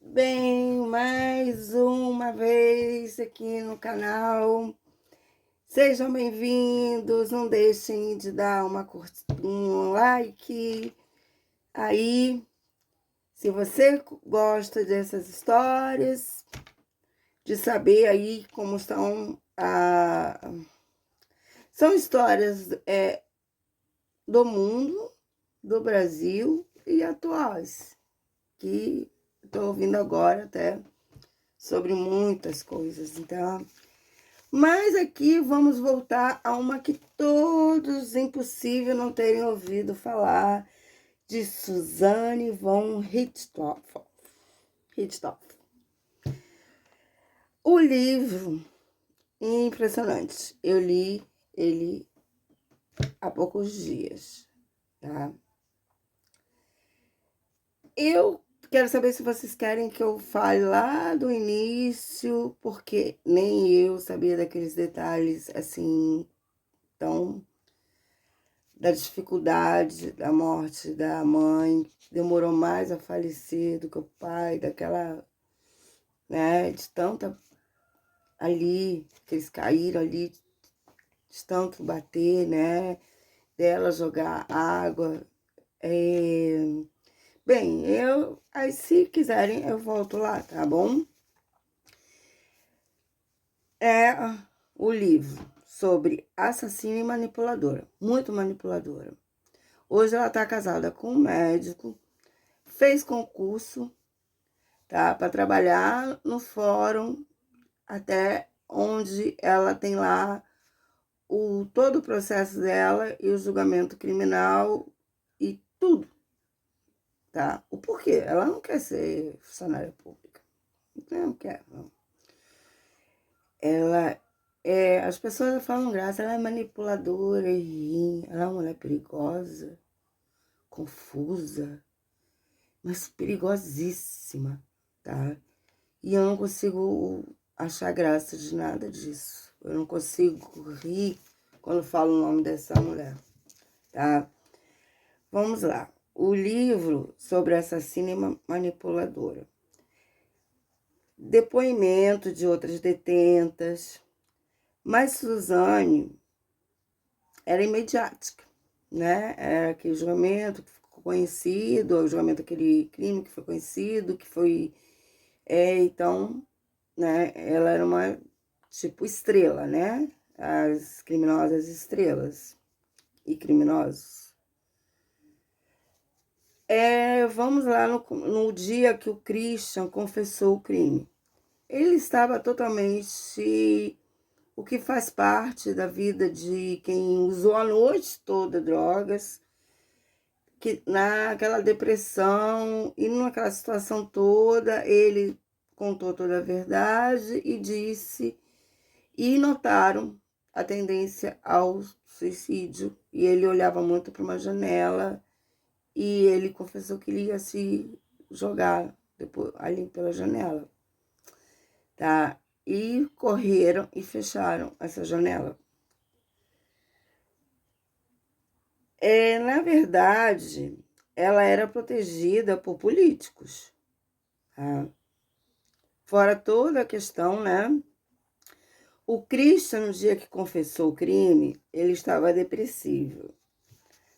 Bem, mais uma vez aqui no canal. Sejam bem-vindos. Não deixem de dar um like aí. Se você gosta dessas histórias, de saber aí como estão são histórias do mundo, do Brasil e atuais, que estou ouvindo agora até sobre muitas coisas, então. Mas aqui vamos voltar a uma que todos, impossível não terem ouvido falar, de Suzanne von Richthofen. O livro, impressionante, eu li ele há poucos dias, tá? Eu quero saber se vocês querem que eu fale lá do início, porque nem eu sabia daqueles detalhes, assim, tão... da dificuldade da morte da mãe, demorou mais a falecer do que o pai, daquela, né, de tanta ali, que eles caíram ali, de tanto bater, né, dela jogar água. Bem, aí se quiserem eu volto lá, tá bom? É o livro sobre assassina e manipuladora, muito manipuladora. Hoje ela tá casada com um médico, fez concurso, tá, para trabalhar no fórum, até onde ela tem lá todo o processo dela e o julgamento criminal e tudo, tá? O porquê? Ela não quer ser funcionária pública. Não quer, não. As pessoas falam graça, ela é manipuladora e ruim, ela é uma mulher perigosa, confusa, mas perigosíssima, tá? E eu não consigo achar graça de nada disso. Eu não consigo rir quando falo o nome dessa mulher, tá? Vamos lá. O livro sobre assassina e manipuladora. Depoimento de outras detentas. Mas Suzane era imediática, né? Era aquele julgamento que ficou conhecido, o julgamento daquele crime que foi conhecido, que foi... então, né? Ela era uma, tipo, estrela, né? As criminosas estrelas e criminosos. Vamos lá no dia que o Christian confessou o crime. Ele estava totalmente... o que faz parte da vida de quem usou a noite toda drogas, que naquela depressão e naquela situação toda, ele contou toda a verdade e disse, e notaram a tendência ao suicídio, e ele olhava muito para uma janela, e ele confessou que ele ia se jogar depois, ali pela janela, tá? E correram e fecharam essa janela. Na verdade, ela era protegida por políticos, tá? Fora toda a questão, né? O Christian, no dia que confessou o crime, ele estava depressivo,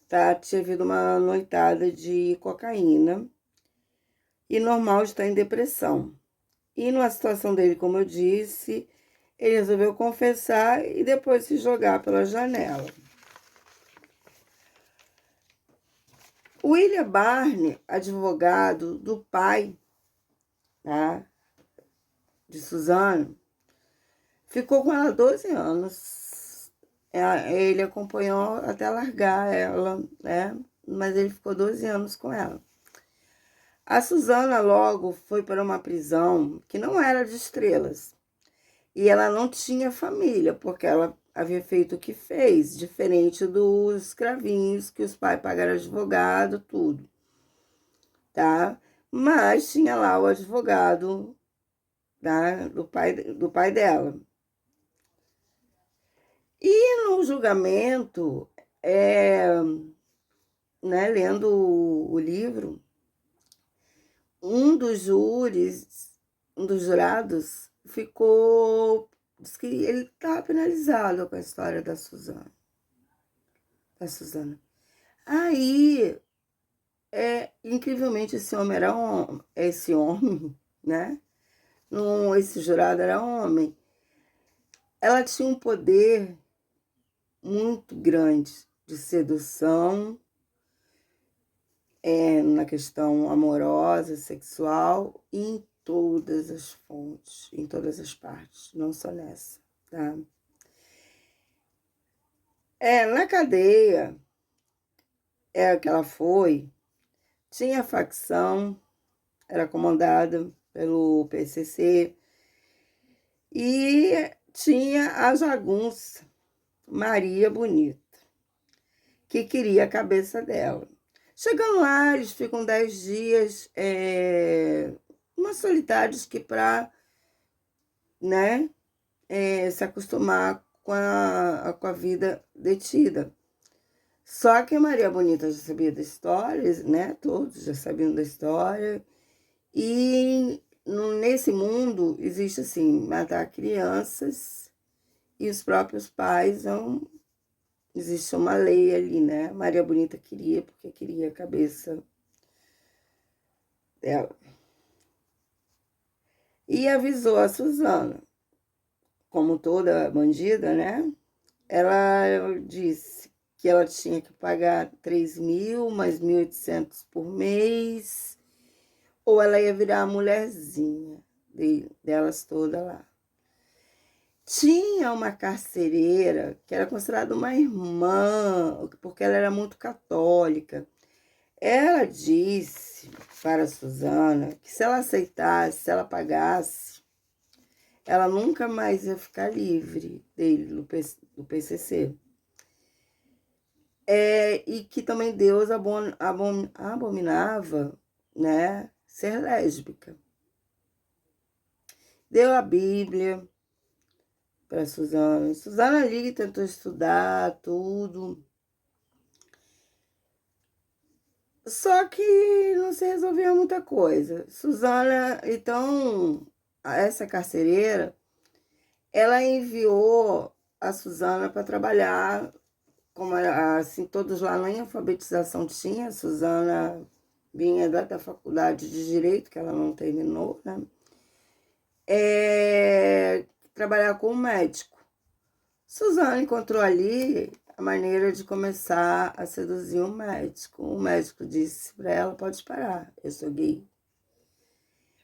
tá? Tinha havido uma noitada de cocaína e normal de estar em depressão. E numa situação dele, como eu disse, ele resolveu confessar e depois se jogar pela janela. William Barney, advogado do pai, tá, de Suzane, ficou com ela 12 anos. Ele acompanhou até largar ela, né? Mas ele ficou 12 anos com ela. A Susana logo foi para uma prisão que não era de estrelas. E ela não tinha família, porque ela havia feito o que fez, diferente dos escravinhos, que os pais pagaram advogado, tudo, tá? Mas tinha lá o advogado, tá? do pai dela. E no julgamento, né, lendo o livro, um dos júris, um dos jurados, diz que ele estava penalizado com a história da Suzana. Aí, incrivelmente, esse homem, né? Esse jurado era homem. Ela tinha um poder muito grande de sedução, na questão amorosa, sexual, em todas as fontes, em todas as partes, não só nessa, tá? Na cadeia que ela foi, tinha facção, era comandada pelo PCC, e tinha a jagunça Maria Bonita, que queria a cabeça dela. Chegando lá, eles ficam 10 dias umas solitários que para, né, se acostumar com a vida detida. Só que a Maria Bonita já sabia da história, né? Todos já sabiam da história. E nesse mundo existe assim, matar crianças e os próprios pais existe uma lei ali, né? Maria Bonita queria, porque queria a cabeça dela. E avisou a Suzana, como toda bandida, né? Ela disse que ela tinha que pagar 3.000 mais 1.800 por mês, ou ela ia virar a mulherzinha delas todas lá. Tinha uma carcereira que era considerada uma irmã, porque ela era muito católica. Ela disse para a Suzana que se ela aceitasse, se ela pagasse, ela nunca mais ia ficar livre dele, do PCC. E que também Deus abominava, né, ser lésbica. Deu a Bíblia para Suzana. Suzana ali tentou estudar tudo. Só que não se resolvia muita coisa. Suzana, então, essa carcereira, ela enviou a Suzana para trabalhar, como assim, todos lá nem alfabetização tinha. A Suzana vinha da faculdade de Direito, que ela não terminou, né? Trabalhar como médico. Suzana encontrou ali a maneira de começar a seduzir um médico. O médico disse para ela, pode parar, eu sou gay.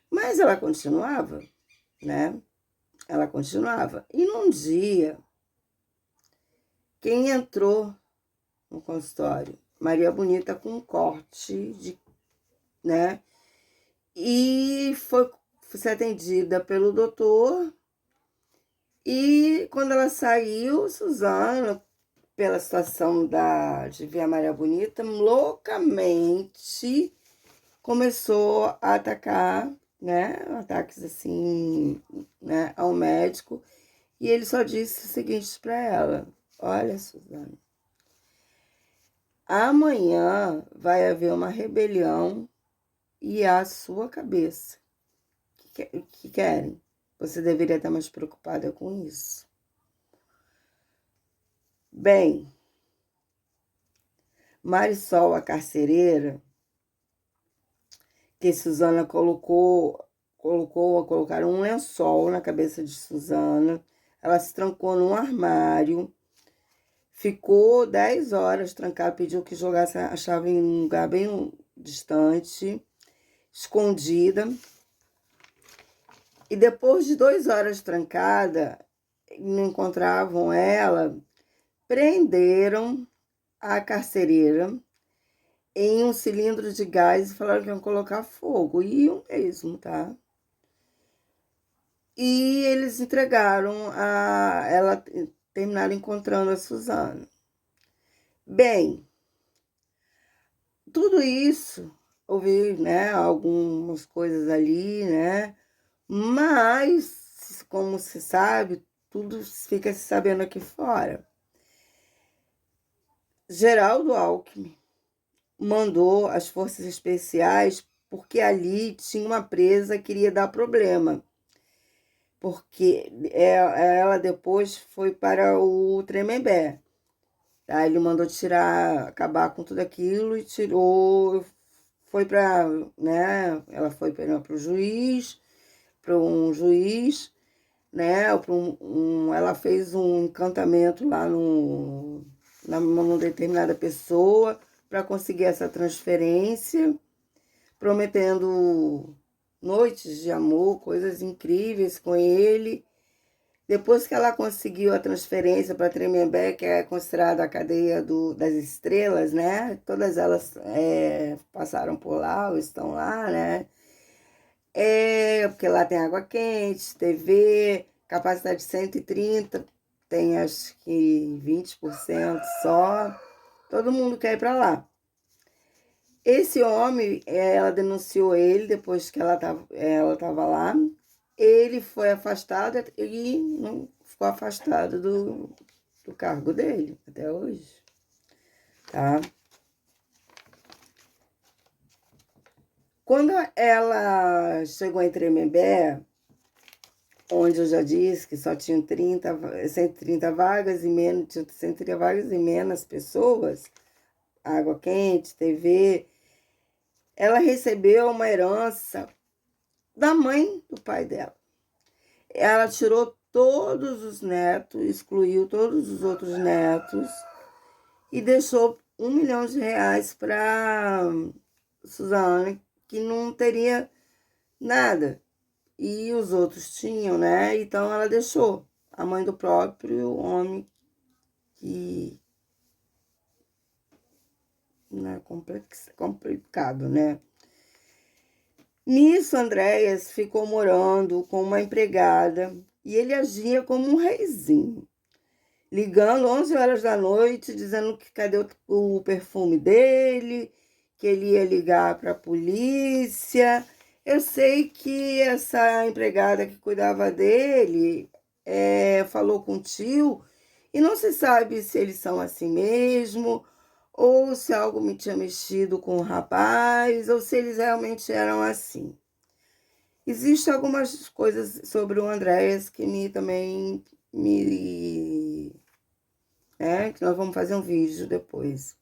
Mas ela continuava, né? Ela continuava. E num dia, quem entrou no consultório? Maria Bonita com um corte, né? E foi ser atendida pelo doutor. E quando ela saiu, Suzana, pela situação de ver a Maria Bonita, loucamente começou a atacar, né? Ataques assim, né, ao médico. E ele só disse o seguinte para ela: olha, Suzana, amanhã vai haver uma rebelião e a sua cabeça. Que querem? Você deveria estar mais preocupada com isso. Bem, Marisol, a carcereira, que Suzana colocaram um lençol na cabeça de Suzana. Ela se trancou num armário, ficou 10 horas trancada, pediu que jogasse a chave em um lugar bem distante, escondida. E depois de 2 horas trancada, não encontravam ela, prenderam a carcereira em um cilindro de gás e falaram que iam colocar fogo. E iam mesmo, tá? E eles terminaram encontrando a Suzana. Bem, tudo isso, houve, né, algumas coisas ali, né? Mas, como se sabe, tudo fica se sabendo aqui fora. Geraldo Alckmin mandou as forças especiais porque ali tinha uma presa que queria dar problema. Porque ela depois foi para o Tremembé. Aí ele mandou tirar, acabar com tudo aquilo e tirou, foi para, né? Ela foi para o juiz, para um juiz, né? Ela fez um encantamento lá numa determinada pessoa para conseguir essa transferência, prometendo noites de amor, coisas incríveis com ele. Depois que ela conseguiu a transferência para Tremembé, que é considerada a cadeia das estrelas, né? Todas elas passaram por lá ou estão lá, né? Porque lá tem água quente, TV, capacidade de 130, tem acho que 20% só. Todo mundo quer ir para lá. Esse homem, ela denunciou ele depois que ela estava lá. Ele foi afastado e não ficou afastado do cargo dele até hoje, tá? Quando ela chegou em Tremembé, onde eu já disse que só tinham 130 vagas e menos, tinha 130 vagas e menos pessoas, água quente, TV, ela recebeu uma herança da mãe do pai dela. Ela tirou todos os netos, excluiu todos os outros netos e deixou R$ 1 milhão para Suzana, que não teria nada. E os outros tinham, né? Então ela deixou a mãe do próprio homem, que não é complicado, né? Nisso, Andréas ficou morando com uma empregada e ele agia como um reizinho, ligando 11 horas da noite, dizendo que cadê o perfume dele, que ele ia ligar para a polícia. Eu sei que essa empregada que cuidava dele falou com o tio e não se sabe se eles são assim mesmo, ou se algo me tinha mexido com o rapaz, ou se eles realmente eram assim. Existem algumas coisas sobre o Andréas que também me que nós vamos fazer um vídeo depois.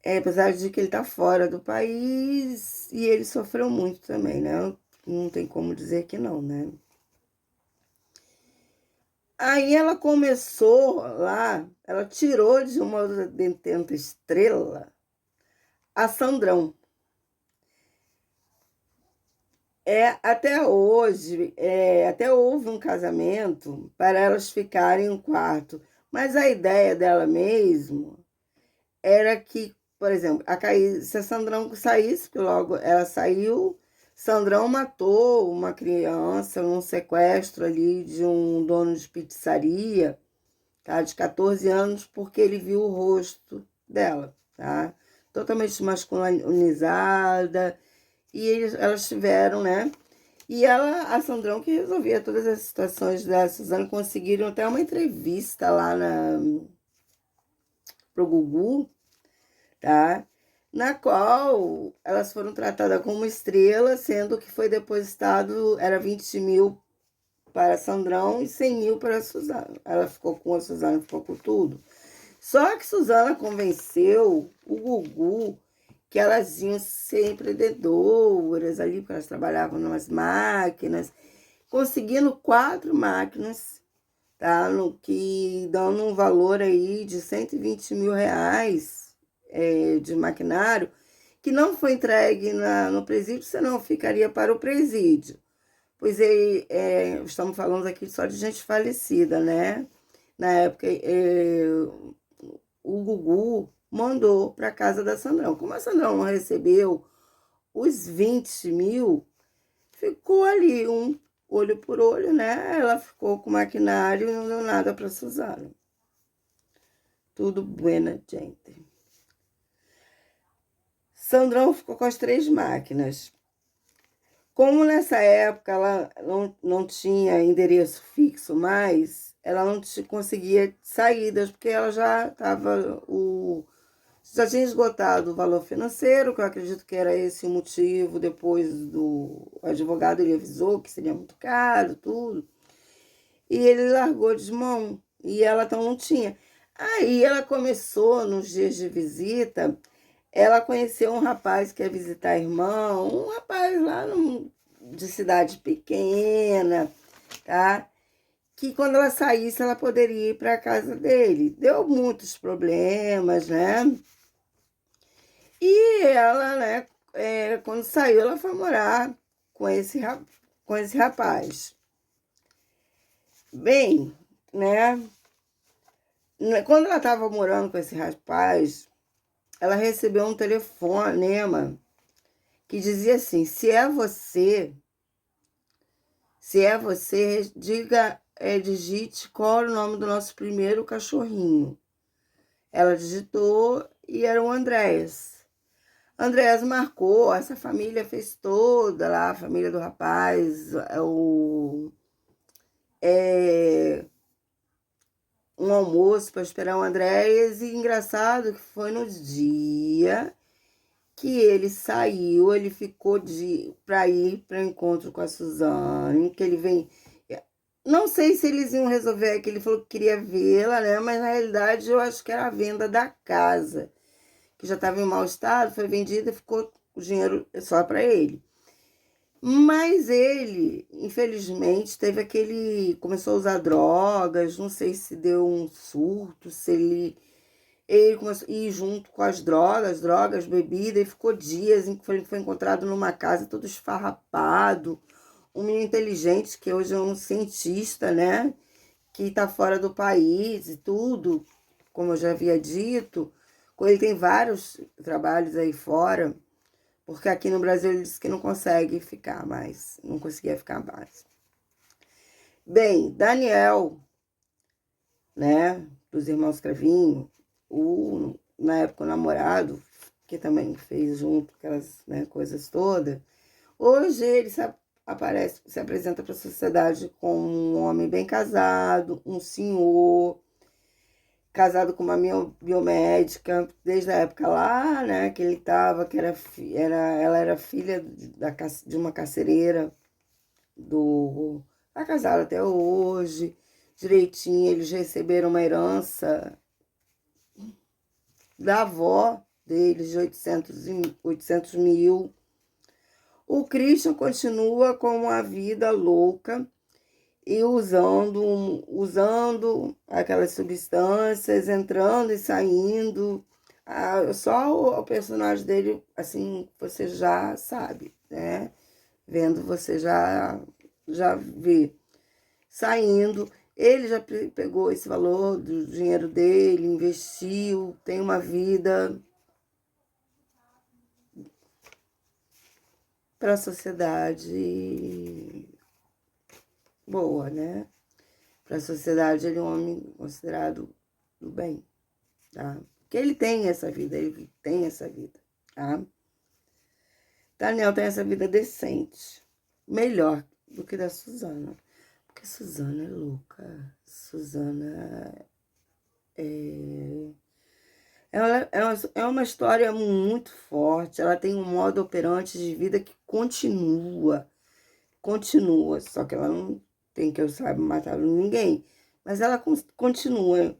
Apesar de que ele está fora do país e ele sofreu muito também, né? Não tem como dizer que não, né? Aí ela começou lá, ela tirou de uma detenta estrela a Sandrão. Até hoje, até houve um casamento para elas ficarem em um quarto, mas a ideia dela mesmo era que, por exemplo, se a Sandrão saísse, porque logo ela saiu, Sandrão matou uma criança num sequestro ali de um dono de pizzaria, tá, de 14 anos, porque ele viu o rosto dela, tá? Totalmente masculinizada, e elas tiveram, né? E a Sandrão que resolvia todas as situações da Suzana, conseguiram até uma entrevista lá pro Gugu, tá? Na qual elas foram tratadas como estrela, sendo que foi depositado, era 20 mil para Sandrão e 100 mil para a Suzana. Ela ficou com a Suzana, ficou com tudo. Só que Suzana convenceu o Gugu que elas iam ser empreendedoras ali, porque elas trabalhavam nas máquinas, conseguindo 4 máquinas, tá? Dando um valor aí de 120 mil reais de maquinário, que não foi entregue no presídio, senão ficaria para o presídio. Pois estamos falando aqui só de gente falecida, né? Na época, o Gugu mandou para a casa da Sandrão. Como a Sandrão não recebeu os 20 mil, ficou ali um olho por olho, né? Ela ficou com o maquinário e não deu nada para Suzana. Tudo buena, gente. Sandrão ficou com as 3 máquinas. Como nessa época ela não tinha endereço fixo mais, ela não conseguia saídas, porque ela já estava, Já tinha esgotado o valor financeiro, que eu acredito que era esse o motivo. Depois do advogado, ele avisou que seria muito caro, tudo. E ele largou de mão. E ela então não tinha. Aí ela começou, nos dias de visita, ela conheceu um rapaz que ia visitar a irmã, um rapaz lá de cidade pequena, tá? Que quando ela saísse, ela poderia ir para a casa dele. Deu muitos problemas, né? E ela, né, quando saiu, ela foi morar com com esse rapaz. Bem, né? Quando ela estava morando com esse rapaz, ela recebeu um telefonema que dizia assim: se é você, diga, digite qual é o nome do nosso primeiro cachorrinho. Ela digitou e era o Andréas. Andréas marcou, essa família fez toda lá, a família do rapaz, um almoço para esperar o Andréas. E engraçado que foi no dia que ele saiu, ele ficou para ir para o encontro com a Suzane, que ele vem. Não sei se eles iam resolver, que ele falou que queria vê-la, né? Mas na realidade eu acho que era a venda da casa, que já estava em mau estado, foi vendida e ficou o dinheiro só para ele. Mas ele, infelizmente, teve aquele. Começou a usar drogas, não sei se deu um surto, se ele começou a ir junto com as drogas, bebida, e ficou dias. Foi encontrado numa casa todo esfarrapado. Um menino inteligente, que hoje é um cientista, né? Que está fora do país e tudo, como eu já havia dito. Ele tem vários trabalhos aí fora, porque aqui no Brasil ele disse que não consegue ficar mais, não conseguia ficar mais. Bem, Daniel, né, dos irmãos Cravinho, na época o namorado, que também fez junto aquelas, né, coisas todas, hoje ele se apresenta para a sociedade como um homem bem casado, um senhor, casado com uma biomédica, desde a época lá, né, que ele estava, ela era filha de uma carcereira tá casado até hoje, direitinho. Eles receberam uma herança da avó deles de 800 mil. O Christian continua com uma vida louca e usando aquelas substâncias, entrando e saindo. Só o personagem dele, assim, você já sabe, né? Vendo, você já vê. Saindo, ele já pegou esse valor do dinheiro dele, investiu, tem uma vida para a sociedade boa, né? Para a sociedade, ele é um homem considerado do bem, tá? Porque ele tem essa vida, tá? Daniel tem essa vida decente, melhor do que da Suzana. Porque Suzana é louca. Suzana é uma história muito forte. Ela tem um modo operante de vida que continua. Só que ela não tem, que eu saiba, matar ninguém. Mas ela continua.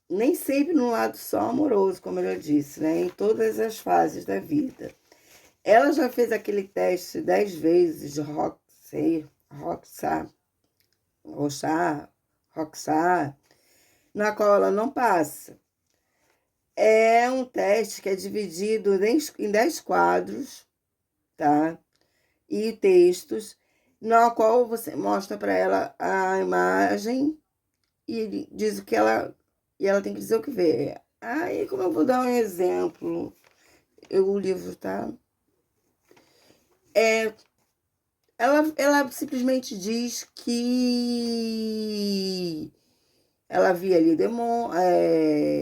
Nem sempre no lado só amoroso, como eu já disse, né? Em todas as fases da vida. Ela já fez aquele teste 10 vezes de Roxar, na qual ela não passa. É um teste que é dividido em 10 quadros, tá? E textos, na qual você mostra para ela a imagem e diz o que ela... E ela tem que dizer o que vê. Aí, como eu vou dar um exemplo, o livro, tá? Ela simplesmente diz que ela via ali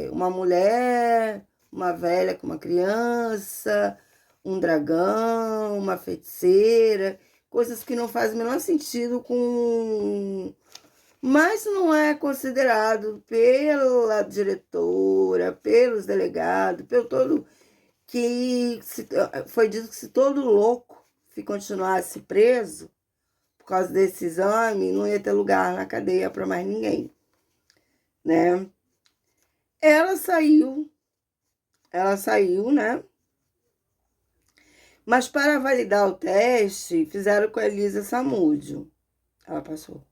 uma mulher, uma velha com uma criança, um dragão, uma feiticeira, coisas que não fazem o menor sentido com mas não é considerado pela diretora, pelos delegados, pelo todo foi dito que se todo louco continuasse preso por causa desse exame, não ia ter lugar na cadeia para mais ninguém, né? Ela saiu, né? Mas para validar o teste, fizeram com a Elisa Samúdio. Ela passou.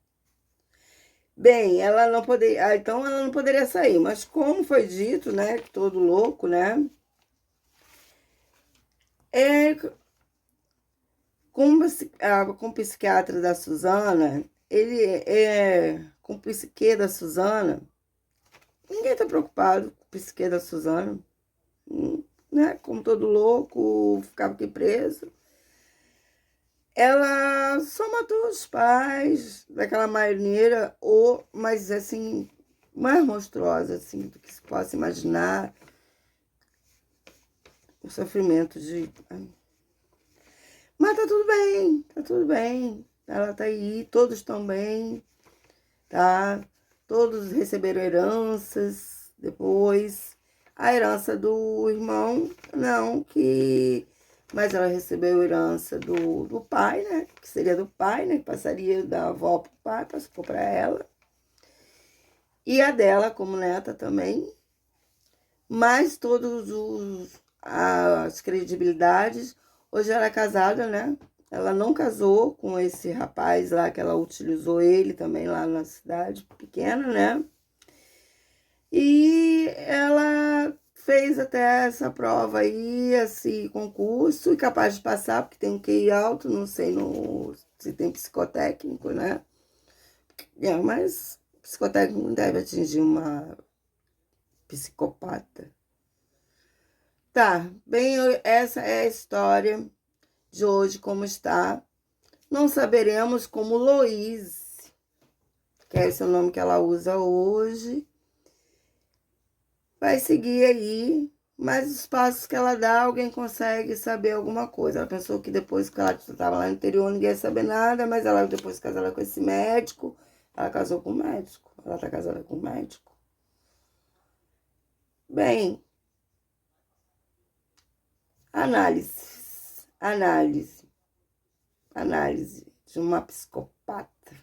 Bem, ela não poderia, então ela não poderia sair, mas como foi dito, né, que todo louco, né, com o psiquiatra da Suzana, com o psique da Suzana, ninguém tá preocupado com o psique da Suzana, né, como todo louco, ficava aqui preso. Ela só matou os pais daquela maneira, mas assim, mais monstruosa assim, do que se possa imaginar. O sofrimento de... Mas tá tudo bem, tá tudo bem. Ela tá aí, todos estão bem, tá? Todos receberam heranças depois. A herança do irmão, não, que... Mas ela recebeu a herança do pai, né? Que seria do pai, né? Que passaria da avó pro pai, passou para ela. E a dela como neta também. Mas as credibilidades. Hoje ela é casada, né? Ela não casou com esse rapaz lá, que ela utilizou ele também lá na cidade pequena, né? E ela fez até essa prova aí, esse concurso, e capaz de passar, porque tem um QI alto, não sei se tem psicotécnico, né? Mas psicotécnico não deve atingir uma psicopata. Tá, bem, essa é a história de hoje, como está. Não saberemos como Loise, que é esse o nome que ela usa hoje, vai seguir aí, mas os passos que ela dá, alguém consegue saber alguma coisa. Ela pensou que depois que ela estava lá no interior, ninguém ia saber nada, mas ela depois casada com esse médico, ela casou com o médico. Ela está casada com o médico. Bem, análise de uma psicopata,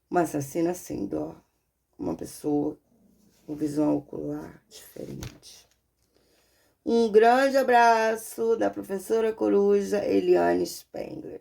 uma assassina sem dó, uma pessoa com visão ocular diferente. Um grande abraço da professora Coruja Eliane Spengler.